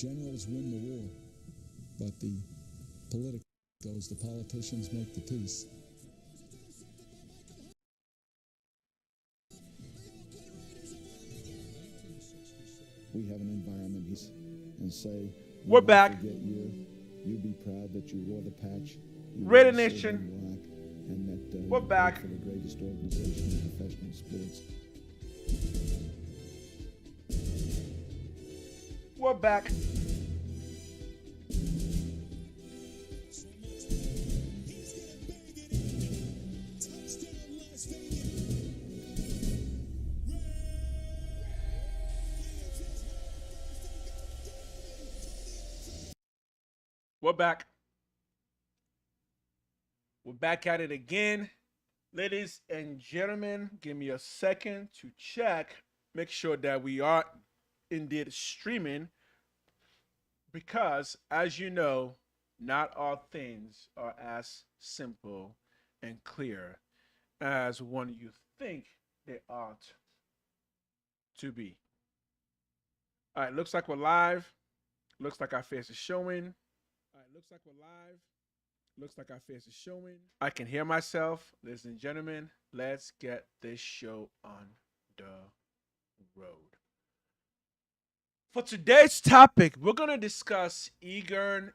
generals win the war, but the politicians make the peace. We have an environment, and say, we're back. You be proud that you wore the patch. Raider Nation. Black, and that we're back for the greatest organization in professional sports. We're back. We're back. We're back at it again. Ladies and gentlemen, give me a second to check, make sure that we are indeed streaming, because as you know, not all things are as simple and clear as one you think they ought to be. All right, looks like we're live. Looks like our face is showing. All right, looks like we're live. Looks like our face is showing. I can hear myself. Ladies and gentlemen, let's get this show on the road. For today's topic, we're going to discuss Egon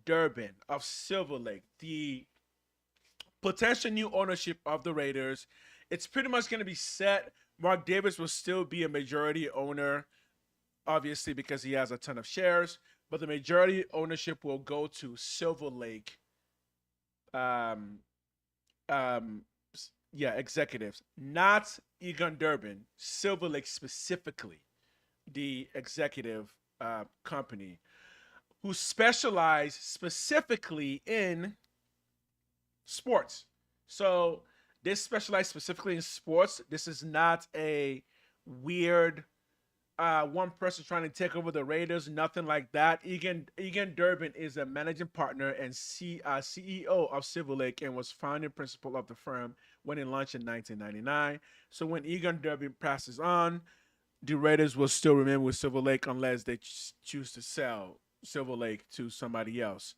Durban of Silver Lake, the potential new ownership of the Raiders. It's pretty much going to be set. Mark Davis will still be a majority owner, obviously, because he has a ton of shares, but the majority ownership will go to Silver Lake. Executives, not Egon Durban, Silver Lake specifically, the executive company, who specialize specifically in sports. So they specialize specifically in sports. This is not a weird one person trying to take over the Raiders, nothing like that. Egon Durban is a managing partner and CEO of Silver Lake and was founding principal of the firm when it launched in 1999. So when Egon Durban passes on, the Raiders will still remain with Silver Lake unless they choose to sell Silver Lake to somebody else.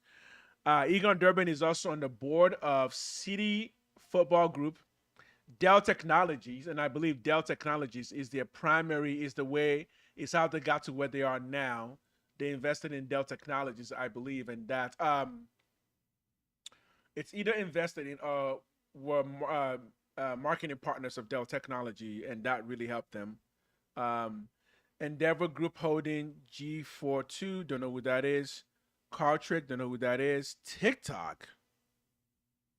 Egon Durban is also on the board of City Football Group, Dell Technologies, and I believe Dell Technologies is their primary, is how they got to where they are now. They invested in Dell Technologies, I believe, and that it's either invested in were marketing partners of Dell Technology, and that really helped them. Endeavor Group Holding, G42, don't know who that is. Cartrick, don't know who that is. TikTok,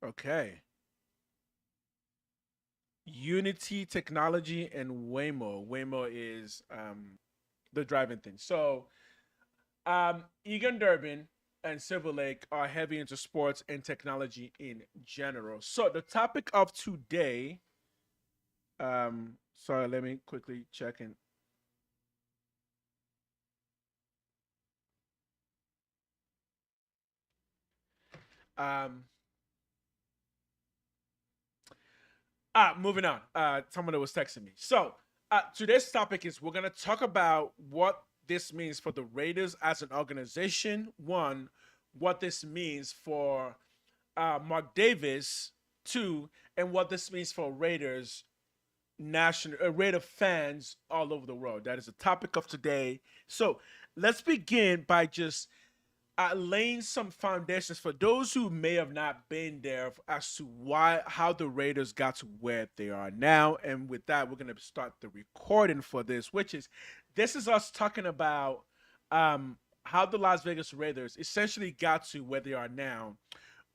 okay. Unity Technology and Waymo. Waymo is the driving thing. So Egon Durban and Silver Lake are heavy into sports and technology in general. So the topic of today, sorry, let me quickly check in. Moving on. Someone that was texting me. So today's topic is we're gonna talk about what this means for the Raiders as an organization. One, what this means for Mark Davis. Two, and what this means for Raiders Raider fans all over the world. That is the topic of today. So let's begin by just laying some foundations for those who may have not been there as to how the Raiders got to where they are now. And with that, we're going to start the recording for this is us talking about how the Las Vegas Raiders essentially got to where they are now.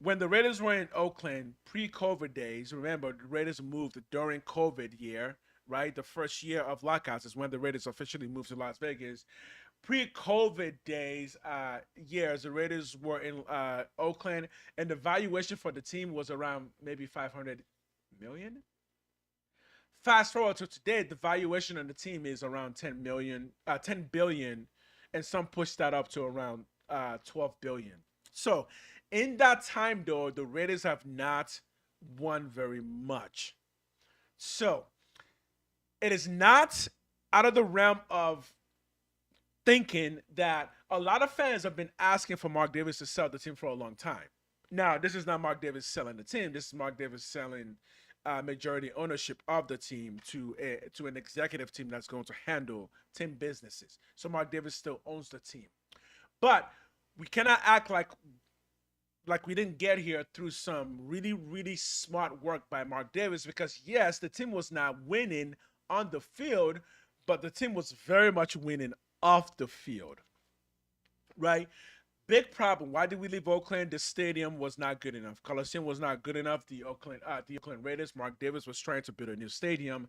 When the Raiders were in Oakland pre-COVID days, remember the Raiders moved during COVID year, right? The first year of lockouts is when the Raiders officially moved to Las Vegas. Pre-COVID days, years, the Raiders were in Oakland, and the valuation for the team was around maybe 500 million. Fast forward to today, the valuation of the team is around 10 billion, and some push that up to around 12 billion. So, in that time, though, the Raiders have not won very much. So, it is not out of the realm of thinking that a lot of fans have been asking for Mark Davis to sell the team for a long time. Now, this is not Mark Davis selling the team. This is Mark Davis selling majority ownership of the team to an executive team that's going to handle team businesses. So Mark Davis still owns the team, but we cannot act like we didn't get here through some really really smart work by Mark Davis, because yes, the team was not winning on the field, but the team was very much winning off the field, right? Big problem. Why did we leave Oakland? The stadium was not good enough. Coliseum was not good enough. The Oakland Raiders, Mark Davis was trying to build a new stadium.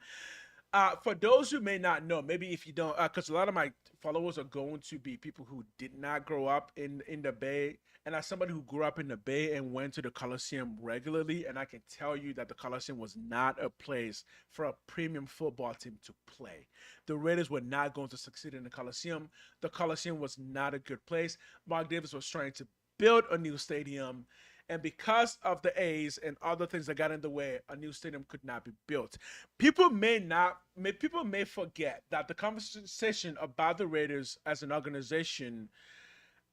For those who may not know, maybe if you don't, because a lot of my followers are going to be people who did not grow up in the Bay, and as somebody who grew up in the Bay and went to the Coliseum regularly, and I can tell you that the Coliseum was not a place for a premium football team to play. The Raiders were not going to succeed in the Coliseum. The Coliseum was not a good place. Mark Davis was trying to build a new stadium, and because of the A's and other things that got in the way, a new stadium could not be built. People may forget that the conversation about the Raiders as an organization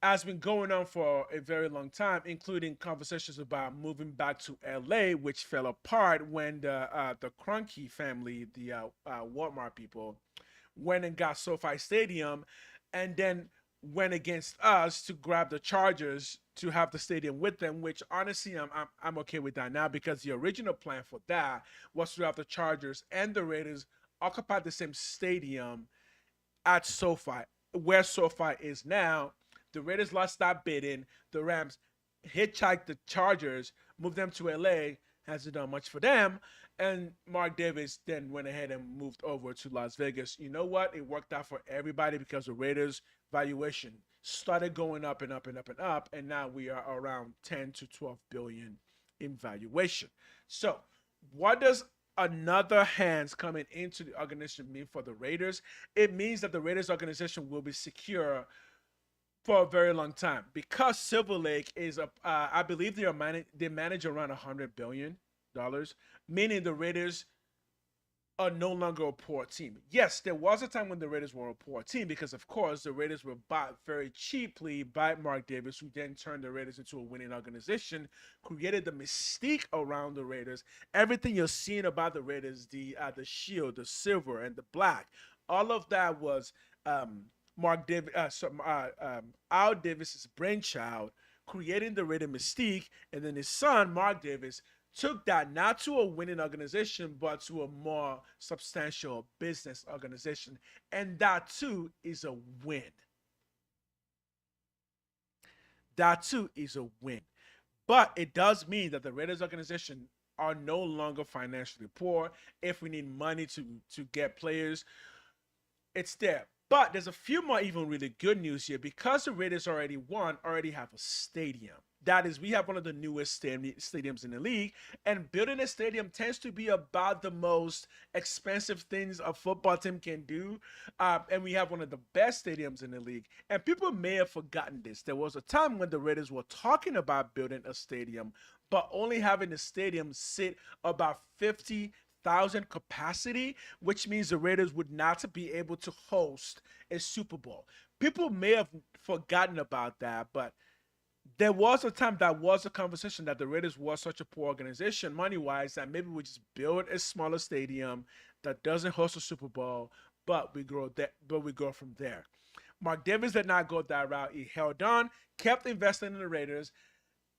has been going on for a very long time, including conversations about moving back to LA, which fell apart when the Kroenke family, the Walmart people, went and got SoFi Stadium, and then went against us to grab the Chargers to have the stadium with them. Which honestly, I'm okay with that now, because the original plan for that was to have the Chargers and the Raiders occupy the same stadium at SoFi, where SoFi is now. The Raiders lost that bidding. The Rams hitchhiked the Chargers, moved them to LA. Hasn't done much for them. And Mark Davis then went ahead and moved over to Las Vegas. You know what? It worked out for everybody, because the Raiders' valuation started going up and up and up and up. And now we are around 10 to 12 billion in valuation. So what does another hands coming into the organization mean for the Raiders? It means that the Raiders organization will be secure for a very long time, because Silver Lake is I believe they manage around $100 billion, meaning the Raiders are no longer a poor team. Yes, there was a time when the Raiders were a poor team, because of course the Raiders were bought very cheaply by Mark Davis, who then turned the Raiders into a winning organization, created the mystique around the Raiders. Everything you're seeing about the Raiders, the shield, the silver, and the black, all of that was Mark Davis, Al Davis's brainchild, creating the Raider mystique, and then his son Mark Davis took that not to a winning organization, but to a more substantial business organization, and that too is a win. That too is a win. But it does mean that the Raiders organization are no longer financially poor. If we need money to get players, it's there. But there's a few more even really good news here, because the Raiders already have a stadium. That is, we have one of the newest stadiums in the league, and building a stadium tends to be about the most expensive things a football team can do. And we have one of the best stadiums in the league. And people may have forgotten this. There was a time when the Raiders were talking about building a stadium, but only having the stadium sit about 50,000 capacity, which means the Raiders would not be able to host a Super Bowl. People may have forgotten about that, but there was a time that was a conversation that the Raiders was such a poor organization money-wise that maybe we just build a smaller stadium that doesn't host a Super Bowl, but we grow from there. Mark Davis did not go that route. He held on, kept investing in the Raiders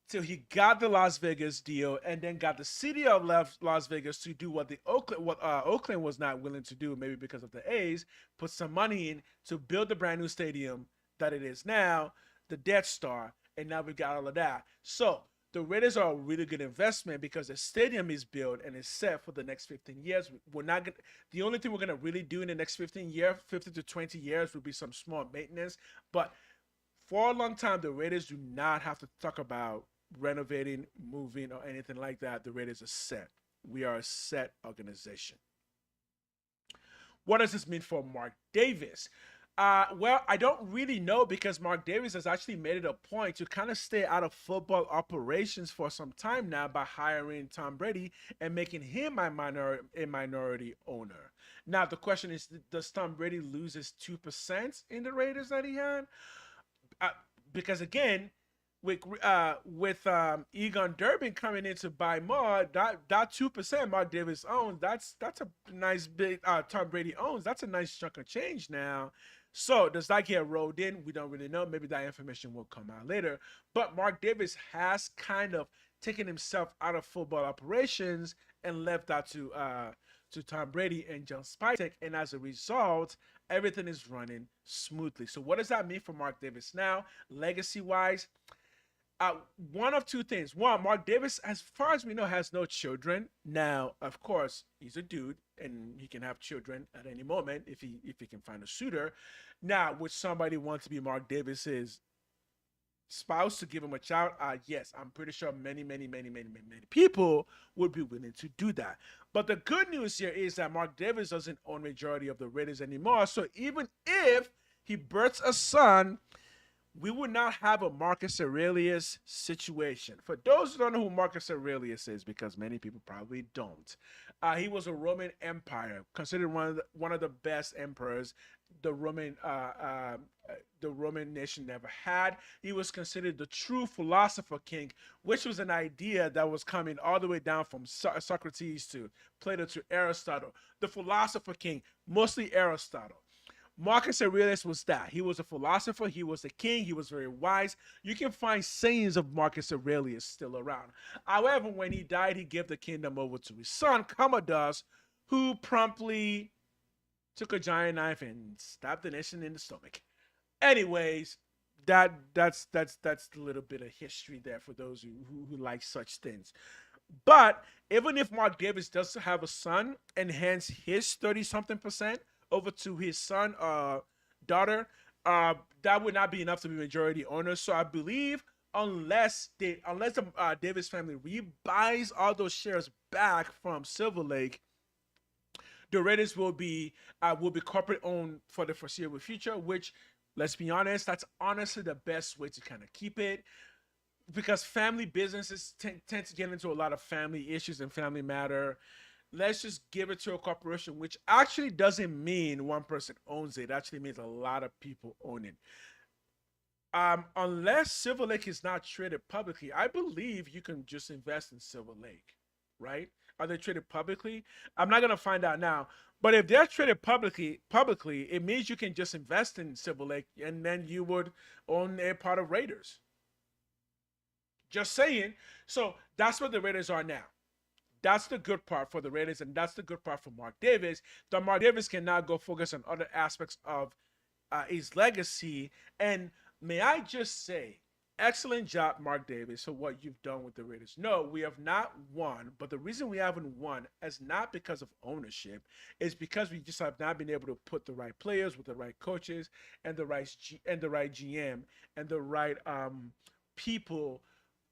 till he got the Las Vegas deal, and then got the city of Las Vegas to do what Oakland was not willing to do, maybe because of the A's, put some money in to build the brand new stadium that it is now, the Death Star, and now we've got all of that. So the Raiders are a really good investment, because the stadium is built and is set for the next 15 years. The only thing we're gonna really do in the next 15 to 20 years would be some small maintenance, but for a long time, the Raiders do not have to talk about renovating, moving, or anything like that. The Raiders are set. We are a set organization. What does this mean for Mark Davis? Well, I don't really know, because Mark Davis has actually made it a point to kind of stay out of football operations for some time now by hiring Tom Brady and making him a minority owner. Now the question is, does Tom Brady lose his 2% in the Raiders that he had? Uh, because again, with Egon Durban coming in to buy more, that 2% Mark Davis owns, that's a nice big Tom Brady owns. That's a nice chunk of change now. So does that get rolled in? We don't really know. Maybe that information will come out later. But Mark Davis has kind of taken himself out of football operations and left that to Tom Brady and John Spytek, and as a result, everything is running smoothly. So what does that mean for Mark Davis now, legacy wise? uh, One of two things. One, Mark Davis, as far as we know, has no children. Now, of course, he's a dude and he can have children at any moment if he can find a suitor. Now, would somebody want to be Mark Davis's spouse to give him a child? Yes, I'm pretty sure many people would be willing to do that. But the good news here is that Mark Davis doesn't own majority of the Raiders anymore. So even if he births a son, we would not have a Marcus Aurelius situation. For those who don't know who Marcus Aurelius is, because many people probably don't, he was a Roman Empire, considered one of the best emperors the Roman nation never had. He was considered the true philosopher king, which was an idea that was coming all the way down from Socrates to Plato to Aristotle. The philosopher king, mostly Aristotle. Marcus Aurelius was that. He was a philosopher, he was a king, he was very wise. You can find sayings of Marcus Aurelius still around. However, when he died, he gave the kingdom over to his son, Commodus, who promptly took a giant knife and stabbed the nation in the stomach. Anyways, that's a little bit of history there for those who like such things. But even if Mark Davis does have a son and hands his 30 something percent over to his son, daughter, that would not be enough to be majority owners. So I believe unless the Davis family rebuys all those shares back from Silver Lake, the Raiders will be corporate owned for the foreseeable future. Which, let's be honest, that's honestly the best way to kind of keep it, because family businesses tend to get into a lot of family issues and family matter. Let's just give it to a corporation, which actually doesn't mean one person owns it. It actually means a lot of people own it. Unless Silver Lake is not traded publicly, I believe you can just invest in Silver Lake, right? Are they traded publicly? I'm not gonna find out now. But if they're traded publicly, it means you can just invest in Silver Lake, and then you would own a part of Raiders. Just saying. So that's what the Raiders are now. That's the good part for the Raiders, and that's the good part for Mark Davis. That Mark Davis can now go focus on other aspects of his legacy. And may I just say, excellent job, Mark Davis, for what you've done with the Raiders. No, we have not won, but the reason we haven't won is not because of ownership. It's because we just have not been able to put the right players with the right coaches and the right GM and the right people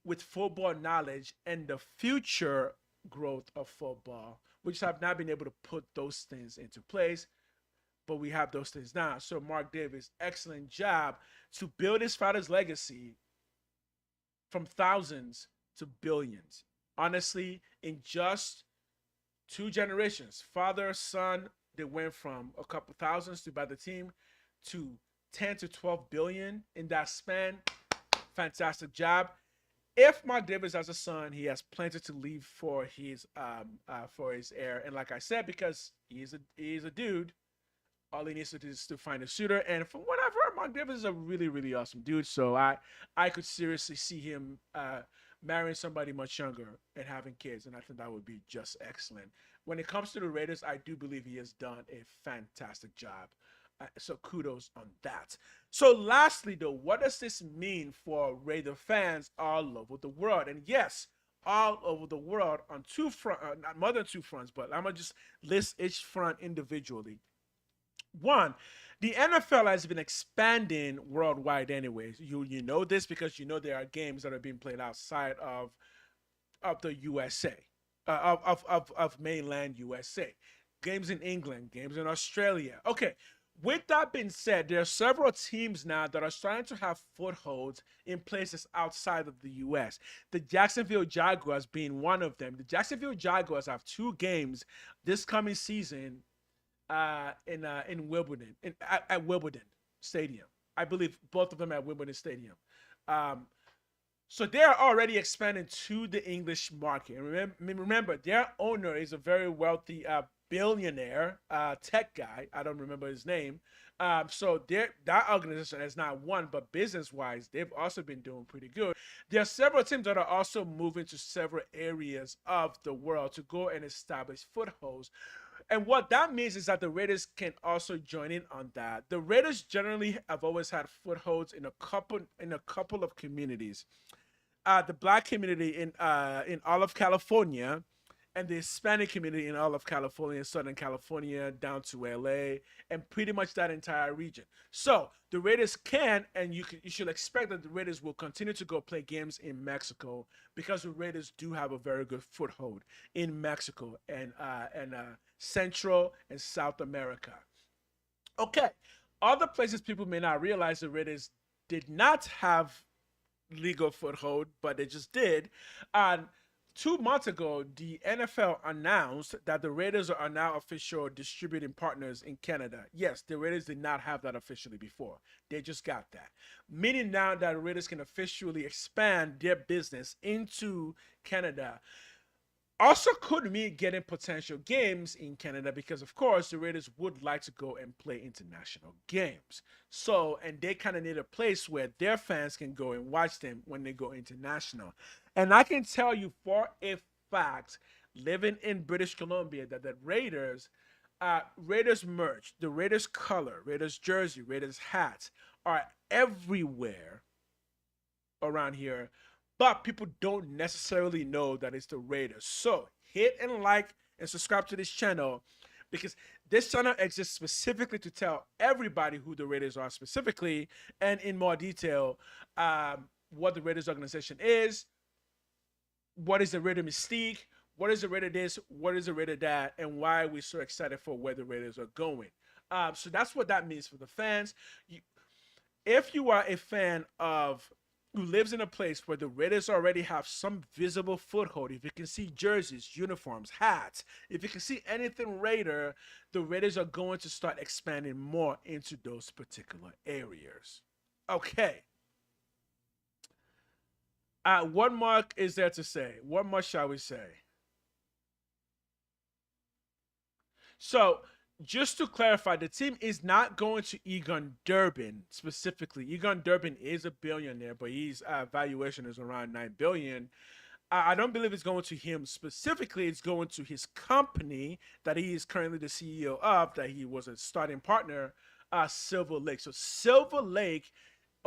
with football knowledge and the future growth of football. We just have not been able to put those things into place, but we have those things now. So Mark Davis, excellent job to build his father's legacy from thousands to billions. Honestly, in just two generations, father, son, they went from a couple thousands to by the team to 10 to 12 billion in that span. Fantastic job. If Mark Davis has a son, he has plenty to leave for his heir. And like I said, because he's a dude, all he needs to do is to find a suitor. And from what I've heard, Mark Davis is a really awesome dude. So I could seriously see him marrying somebody much younger and having kids, and I think that would be just excellent. When it comes to the Raiders, I do believe he has done a fantastic job. So kudos on that. So lastly, though, what does this mean for Raider fans all over the world? And yes, all over the world on two front, not more than two fronts, but I'm gonna just list each front individually. One, the NFL has been expanding worldwide. Anyways, you know this because you know there are games that are being played outside of the USA, of mainland USA, games in England, games in Australia. Okay, with that being said, there are several teams now that are starting to have footholds in places outside of the US. The Jacksonville Jaguars being one of them. The Jacksonville Jaguars have two games this coming season in Wimbledon at Wimbledon Stadium. I believe both of them at Wimbledon Stadium. Um, so they're already expanding to the English market. And remember, their owner is a very wealthy billionaire tech guy. I don't remember his name. So that organization has not won, but business-wise, they've also been doing pretty good. There are several teams that are also moving to several areas of the world to go and establish footholds. And what that means is that the Raiders can also join in on that. The Raiders generally have always had footholds in a couple of communities. The black community in all of California, and the Hispanic community in all of California, Southern California, down to LA, and pretty much that entire region. So the Raiders can, and you should expect that the Raiders will continue to go play games in Mexico because the Raiders do have a very good foothold in Mexico and Central and South America. Okay, other places people may not realize the Raiders did not have legal foothold, but they just did. And 2 months ago, the NFL announced that the Raiders are now official distributing partners in Canada. Yes, the Raiders did not have that officially before. They just got that. Meaning now that the Raiders can officially expand their business into Canada. Also could mean getting potential games in Canada because, of course, the Raiders would like to go and play international games. So, and they kind of need a place where their fans can go and watch them when they go international. And I can tell you for a fact, living in British Columbia, that the Raiders merch, the Raiders color, Raiders jersey, Raiders hats are everywhere around here, but people don't necessarily know that it's the Raiders. So hit and like and subscribe to this channel because this channel exists specifically to tell everybody who the Raiders are specifically and in more detail what the Raiders organization is, what is the Raider mystique, what is the Raider this, what is the Raider that, and why are we so excited for where the Raiders are going. So that's what that means for the fans. If you are a fan of who lives in a place where the Raiders already have some visible foothold, if you can see jerseys, uniforms, hats, if you can see anything Raider, the Raiders are going to start expanding more into those particular areas. Okay. What more is there to say? What more shall we say? So, just to clarify, the team is not going to Egon Durban specifically. Egon Durban is a billionaire, but his valuation is around 9 billion. I don't believe it's going to him specifically. It's going to his company that he is currently the CEO of, that he was a starting partner, Silver Lake. So Silver Lake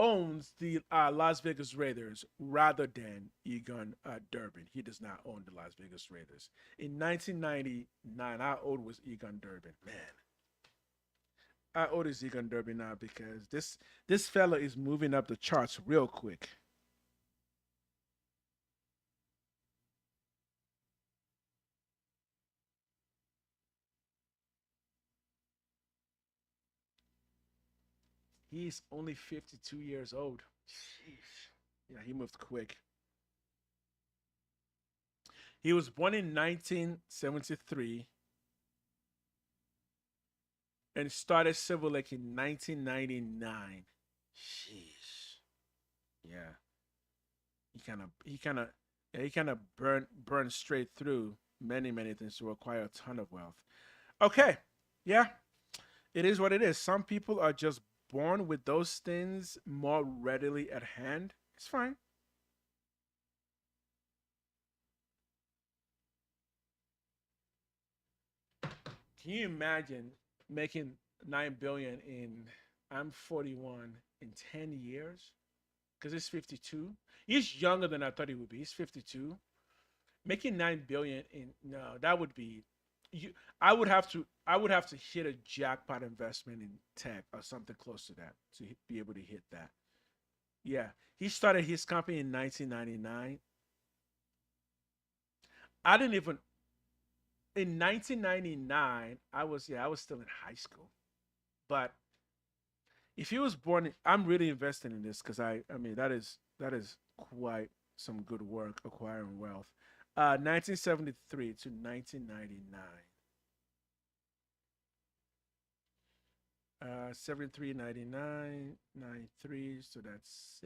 owns the Las Vegas Raiders rather than Egon Durban. He does not own the Las Vegas Raiders. In 1999, how old was Egon Durban? Man, how old is Egon Durban now? Because this fella is moving up the charts real quick. He's only 52 years old. Jeez. Yeah, he moved quick. He was born in 1973 and started Civil Lake in 1999. Jeez. Yeah. He kind of burned straight through many things to acquire a ton of wealth. Okay. Yeah. It is what it is. Some people are just born with those things more readily at hand. It's fine. Can you imagine making 9 billion in I'm 41 in 10 years? Because he's 52. He's younger than I thought he would be. He's 52. Making 9 billion in no, that would be you I would have to hit a jackpot investment in tech or something close to that to be able to hit that. Yeah. He started his company in 1999. I didn't even in 1999, I was still in high school. But if he was born, I'm really investing in this because I mean that is quite some good work acquiring wealth. 1973 to 1999. 73.99, 93. So that's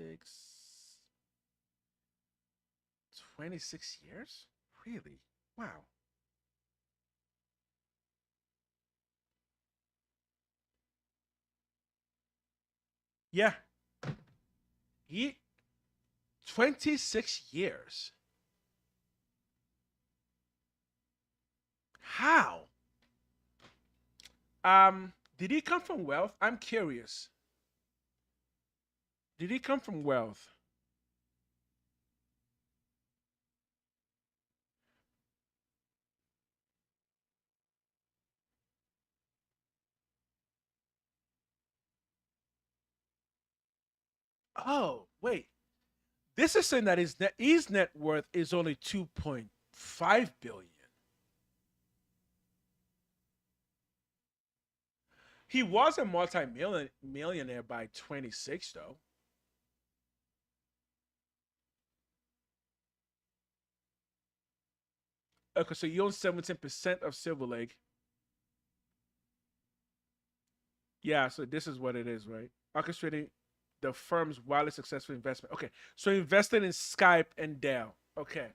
26 years? Really? Wow. Yeah. He 26 years. How? Did he come from wealth? I'm curious. Did he come from wealth? Oh, wait. This is saying that his net worth is only 2.5 billion. He was a multi-millionaire by 26 though. Okay, so you own 17% of Silver Lake. Yeah, so this is what it is, right? Orchestrating the firm's wildly successful investment. Okay, so invested in Skype and Dell. Okay,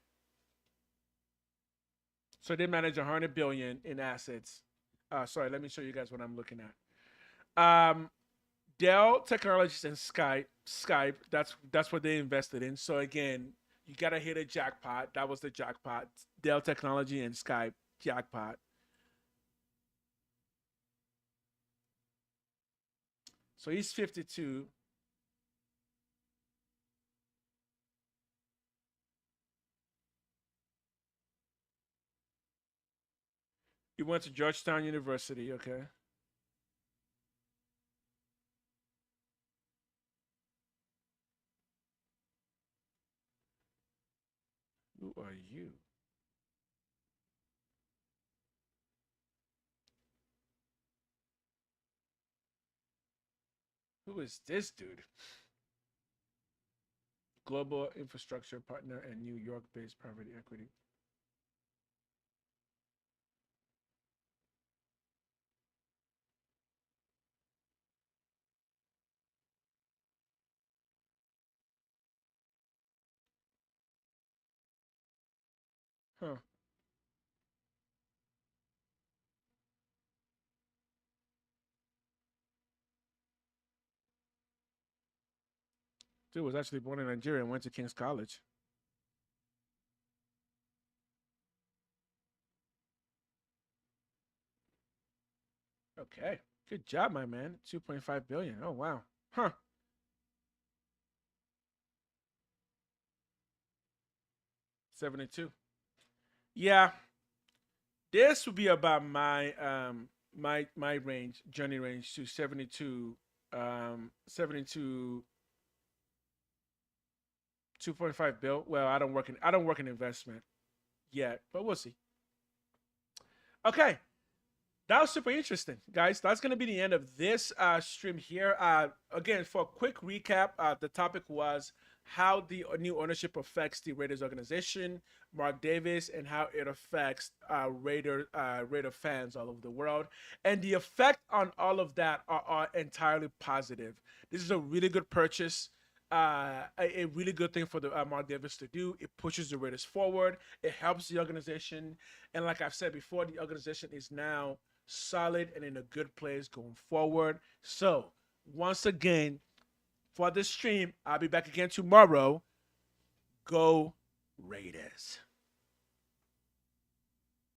so they manage 100 billion in assets. Sorry, let me show you guys what I'm looking at. Dell Technologies and Skype. That's what they invested in. So again, you gotta hit a jackpot. That was the jackpot. Dell Technology and Skype jackpot. So he's 52. He went to Georgetown University. Okay. Who are you? Who is this dude? Global infrastructure partner and New York-based private equity. Huh. Dude was actually born in Nigeria and went to King's College. Okay. Good job, my man. 2.5 billion. Oh wow. Huh. 72. Yeah. This would be about my range, journey range to 72 72 2.5 bill. Well, I don't work in investment yet, but we'll see. Okay. That was super interesting, guys. That's going to be the end of this stream here. Again, for a quick recap, the topic was how the new ownership affects the Raiders organization, Mark Davis, and how it affects Raider fans all over the world. And the effect on all of that are entirely positive. This is a really good purchase. A really good thing for the Mark Davis to do. It pushes the Raiders forward. It helps the organization, and like I've said before, the organization is now solid and in a good place going forward. So, once again, for this stream, I'll be back again tomorrow. Go Raiders.